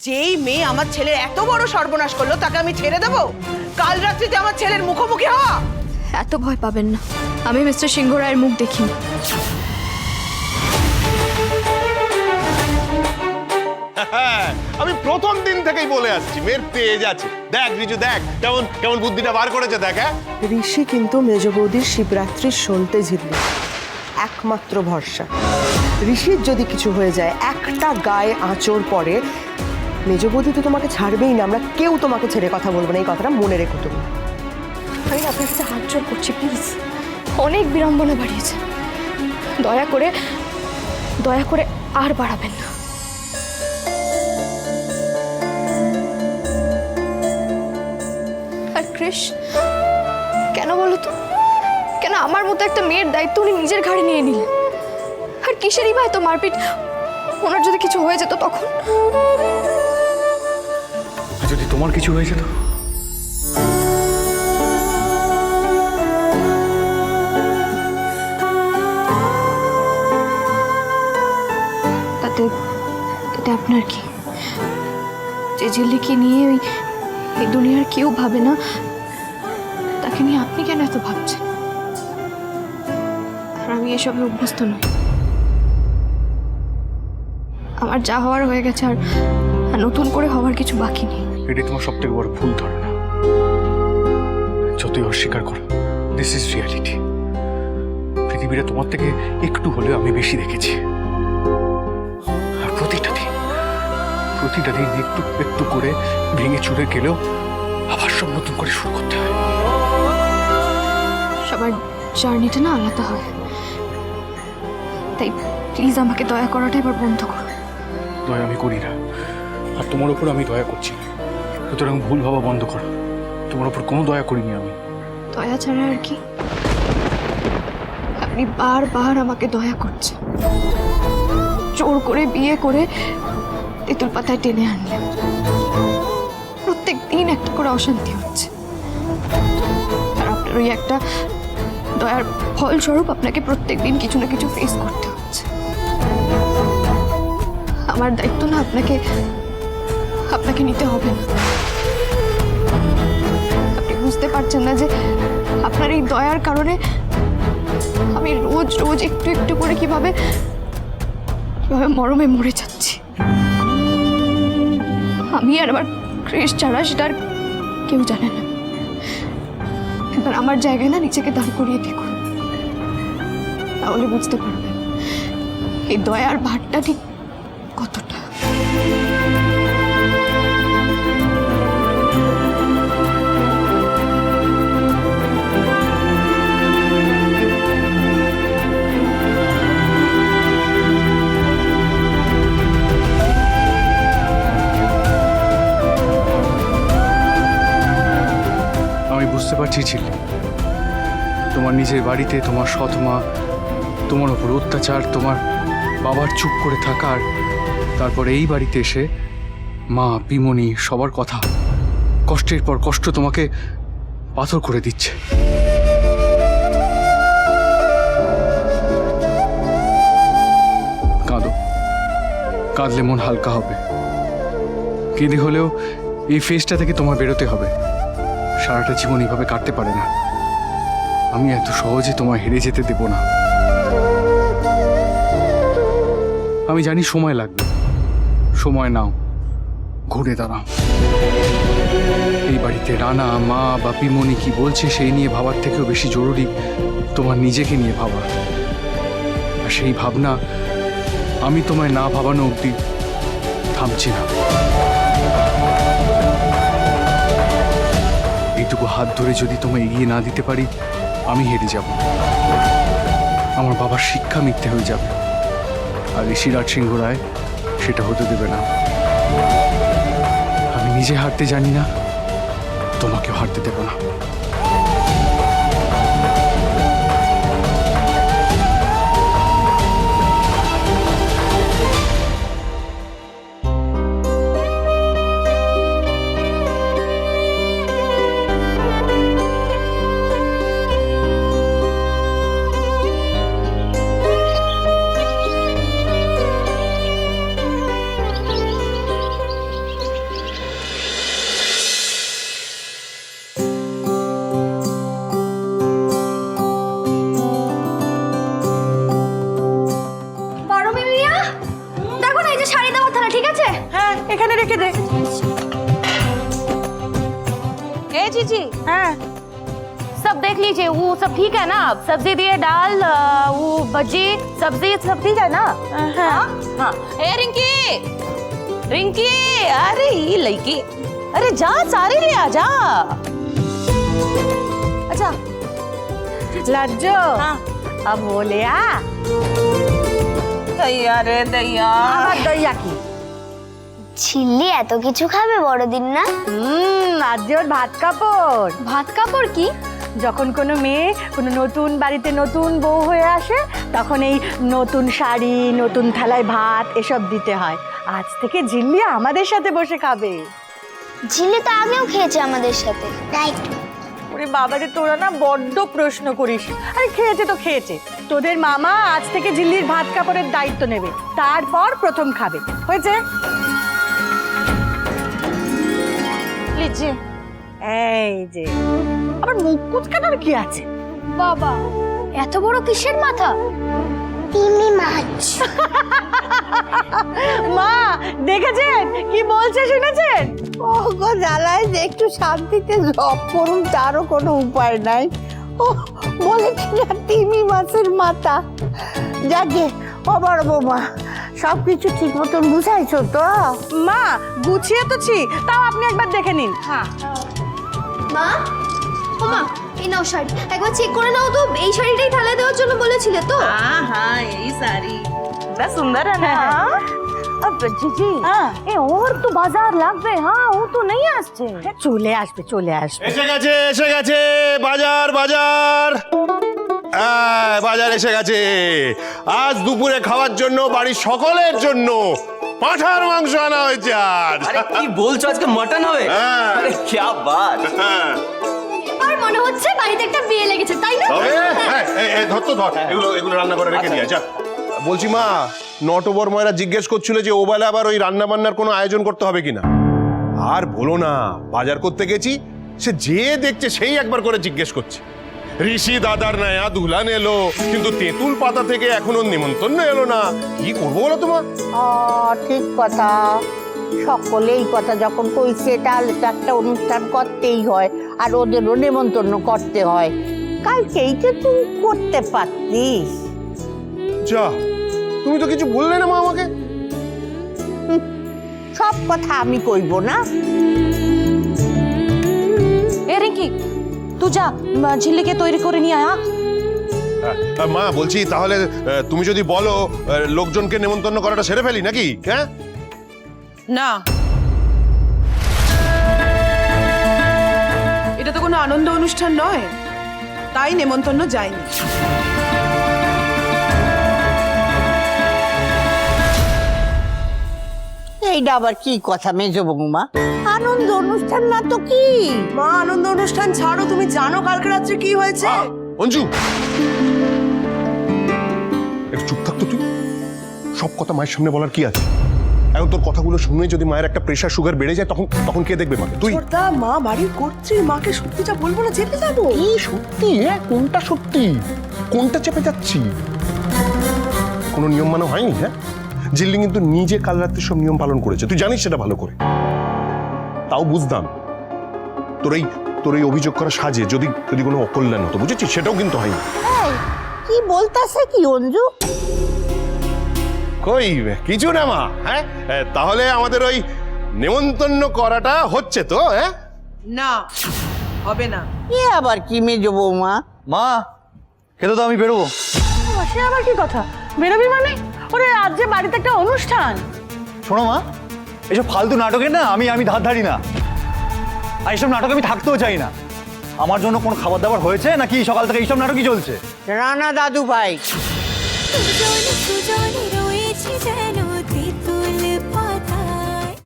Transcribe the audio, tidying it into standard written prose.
যেই মেয়ে আমার ছেলের এত বড় সর্বনাশ করলো তাকে আমি ছেড়ে দেবো? কাল রাত্রিতে আমার ছেলের মুখোমুখি হওয়া। এত ভয় পাবেন না, আমি মিস্টার সিংহ রায়ের মুখ দেখিনি। আমি প্রথম দিন থেকেই বলে আসছি মেয়ের তেজ আছে। দেখ রিজু, দেখ কেমন কেমন বুদ্ধিটা বার করেছে, দেখ। ঋষি কিন্তু মেজ বৌদির শিবরাত্রির সলতে ঝিল্লি, একমাত্র ভরসা। ঋষির যদি কিছু হয়ে যায়, একটা গায়ে আঁচড় পড়ে, মেজ বৌদি তো তোমাকে ছাড়বেই না। আমরা কেউ তোমাকে ছেড়ে কথা বলবো না, এই কথাটা মনে রেখো তুমি। আমি আপনার কাছে হাত জোর করছি, প্লিজ। অনেক বিড়ম্বনা বাড়িয়েছে, দয়া করে আর বাড়াবেন না। আর কৃষ, কেন বলো তো, কেন আমার মতো একটা মেয়ের দায়িত্ব উনি নিজের ঘাড়ে নিয়ে নিলেন? আর কিসেরই বা এত মারপিট? ওনার যদি কিছু হয়ে যেত তখন? যদি তোমার কিছু হয়ে যেত? তাতে তাতে আপনার কি? যে ঝিল্লিকে নিয়ে এই দুনিয়ার কেউ ভাবে না, তাকে নিয়ে আপনি কেন এত ভাবছেন? আর আমি এসবে অভ্যস্ত নই। আমার যা হওয়ার হয়ে গেছে, আর নতুন করে হওয়ার কিছু বাকি নেই। এটাই তোমার সব থেকে বড় ভুল ধারণা। যতই অস্বীকার করো, দিস ইজ রিয়ালিটি। পৃথিবীটা তোমার থেকে একটু হলেও আমি বেশি দেখেছি। আর প্রতিটা দিন একটু একটু করে ভেঙে চুরে গেলেও আবার সব নতুন করে শুরু করতে হয়। সবার জার্নিটা না আলাদা হয়, তাই প্লিজ আমাকে দয়া করাটা এবার বন্ধ করো। দয়া আমি করি না, আর তোমার উপর আমি দয়া করছি না। সুতরাং ভুল ভাবা বন্ধ করো। তোমার উপর কোনো দয়া করিনি আমি। দয়া ছাড়া আর কি? আপনি বারবার আমাকে দয়া করছেন, জোর করে বিয়ে করে তেঁতুল পাতায় টেনে আনলেন। প্রত্যেক দিন একটা করে অশান্তি হচ্ছে, আর আপনার ওই একটা দয়ার ফলস্বরূপ আপনাকে প্রত্যেক দিন কিছু না কিছু ফেস করতে হচ্ছে। আমার দায়িত্ব না আপনাকে নিতে হবে না। আপনি বুঝতে পারছেন না যে আপনার এই দয়ার কারণে আমি রোজ রোজ একটু একটু করে কিভাবে মরমে মরে যাচ্ছি। আমি আর আমার ক্রেশ ছাড়া সেটা আর কেউ জানে না। এবার আমার জায়গায় না নিজেকে দাঁড় করিয়ে দেখুন, তাহলে বুঝতে পারবেন এই দয়ার ভারটা ঠিক কতটা। আমি বুঝতে পারছি ঝিল্লি, তোমার নিজের বাড়িতে তোমার সৎ মা তোমার ওপর অত্যাচার, তোমার বাবার চুপ করে থাকার, তারপরে এই বাড়িতে এসে মা পিমনি সবার কথা কষ্টের পর কষ্ট তোমাকে পাথর করে দিচ্ছে। কাঁদো, কাঁদলে মন হালকা হবে। কেঁদে হলেও এই ফেসটা থেকে তোমার বেরোতে হবে। সারাটা জীবন এইভাবে কাটতে পারে না। আমি এত সহজে তোমায় হেরে যেতে দেব না। আমি জানি সময় লাগবে, সময় নাও, ঘুরে দাঁড়াও। এই বাড়িতে রানা, মা বা পিমনি কি বলছে সেই নিয়ে ভাবার থেকেও বেশি জরুরি তোমার নিজেকে নিয়ে ভাবা। আর সেই ভাবনা আমি তোমায় না ভাবানো অবধি থামছি না। এইটুকু হাত ধরে যদি তোমায় এগিয়ে না দিতে পারি, আমি হেরে যাব। আমার বাবার শিক্ষা মিথ্যে হয়ে যাবে, আর ঋষিরাজ সিংহ রায় সেটা হতে দেবে না। আমি নিজে হারতে জানি না, তোমাকেও হারতে দেব না। হ্যাঁ এখানে রেখে দে। ए जीजी হ্যাঁ सब देख लीजिए, वो सब ठीक है ना? सब्जी दिए, दाल, वो भजी, सब्जी सब ठीक है ना? हाँ हाँ। ए रिंकी, रिंकी, अरे ये लड़की, अरे जा सारी ले आ जा। अच्छा লাজ্জো हाँ अब बोले आ दैया रे दैया। আবার দইয়া কি ঝিল্লি এত কিছু খাবে বড়দিন না? আজ ওর ভাত কাপড়। ভাত কাপড় কি? যখন কোনো মেয়ে কোনো নতুন বাড়িতে নতুন বউ হয়ে আসে তখন এই নতুন শাড়ি নতুন থালায় ভাত এসব দিতে হয়। আজ থেকে ঝিল্লি আমাদের সাথে বসে খাবে। ঝিল্লি তো আগেও খেয়েছে আমাদের সাথে, রাইট? ওরে বাবারে তোরা না বড্ড প্রশ্ন করিস। আরে খেয়েছে তো খেয়েছে, তোদের মামা আজ থেকে ঝিল্লির ভাত কাপড়ের দায়িত্ব নেবে, তারপর প্রথম খাবে। হয়েছে? लीजिए। এই যে আবার মুখ কুচকানোর কি আছে? বাবা, এত বড় কিসের মাথা? তিমি মাছ। মা দেখেছেন কি বলছে, শুনেছেন? ও গো জ্বালায় যে একটু শান্তিতে জব করুন তারও কোনো উপায় নাই। ও বলে কিনা তিমি মাছের মাথা। যাকে ও বড় বৌমা সব কিছু ঠিক মতন বুঝাইছো তো? মা গুছিয়ে তো ছি, তাও আপনি একবার দেখে নিন। মা, ও মা, এই নাও শাড়ি, একবার চেক করে নাও তো। এই শাড়িটাই থালায় দেওয়ার জন্য বলেছিলে তো? हाँ हाँ यही सारी बड़ा सुंदर है ना? अब जीजी ए और तो बाजार লাগবে। हाँ वो तो नहीं আসছে। চলে আসবে চলে আসবে। এসে গেছে বাজার বাজার। বাজার এসে গেছে। আজ দুপুরে খাওয়ার জন্য বাড়ির সকলের জন্য পাঁঠার মাংস আনা হয়েছে আজ। আরে কি বলছো, আজকে মটন হবে? হ্যাঁ। আরে কি বাত। হ্যাঁ। আর মনে হচ্ছে বাড়িতে একটা বিয়ে লেগেছে, তাই না? তবে ধর তো ধর, এগুলো রান্না করে রেখে দিয়ে যা। বলছি মা, নটবর ময়রা জিজ্ঞেস করছিল যে ও বেলা আবার ওই রান্না বান্নার কোনো আয়োজন করতে হবে কিনা। আর বলো না, বাজার করতে গেছি, সে যে দেখছে সেই একবার করে জিজ্ঞেস করছে ঋষি দাদার নয়া দুলহান এলো, কিন্তু তেঁতুল পাতা থেকে এখনো নিমন্ত্রণ এলো না। কি করবো বলো তোমার? ঠিক কথা, সকলেই কথা যখন কইছে তাহলে তো একটা অনুষ্ঠান করতেই হয়, আর ওদেরও নেমন্তন্ন করতে হয়। কালকেই তো তুই করতে পারতিস। যা, তুমি তো কিছু বললে না মা আমাকে। সব কথা আমি কইব না। ए रिंकी तू जा झिल्ली के तैयारी করে নিয়ে আয়। মা বলছি তাহলে তুমি যদি বলো লোকজনকে নেমন্তন্ন করাটা সেরে ফেলি নাকি? হ্যাঁ না, এটা তো কোনো আনন্দ অনুষ্ঠান নয়, তাই নেমন্তন্ন যায়নি। এইটা আবার কি কথা মেজো বৌমা? আনন্দ অনুষ্ঠান না তো কি? মা আনন্দ অনুষ্ঠান ছাড়ো, তুমি জানো কালকে রাত্রে কি হয়েছে? অঞ্জু, একটু চুপ থাকতো তুই। সব কথা মায়ের সামনে বলার কি আছে? এখন তোর কথাগুলো শুনে যদি মায়ের একটা প্রেশার সুগার বেড়ে যায় তখন তখন কে দেখবে মাকে? তুই। মা বাড়ির কর্ত্রী, মাকে সত্যিটা বলবো না, চেপে যাবো। কি সত্যি? হ্যাঁ, কোনটা সত্যি কোনটা চেপে যাচ্ছি? কোনো নিয়ম মানা হয়নি। হ্যাঁ, জিল্লি কিন্তু নিজে কাল রাত্রে সব নিয়ম পালন করেছে, তুই জানিস সেটা ভালো করে। তাও বুঝতাম তোর এই অভিযোগ করা সাজে যদি যদি কোনো অকল্যাণ হতো, বুঝেছিস? সেটাও কিন্তু হয়নি। কি বলতাছে কি অঞ্জু? কই কিছু না মা। হ্যাঁ, তাহলে আমাদের ওই নেমন্তন্ন করাটা হচ্ছে তো? হ্যাঁ না, হবে না। এ আবার কি মেজো বৌমা? মা খেতে তো আমি বেরোবো। সে আবার কি কথা, বেরোবি মানে? ওরে আজ যে বাড়িতে একটা অনুষ্ঠান। শোনো মা, এইসব ফালতু নাটকে না আমি ধার ধারি না, আর এইসব নাটক আমি থাকতেও চাই না। আমার জন্য কোনো খাবার দাবার হয়েছে নাকি সকাল থেকে এইসব নাটকই চলছে? রানা দাদু ভাই সুজনি সুজনি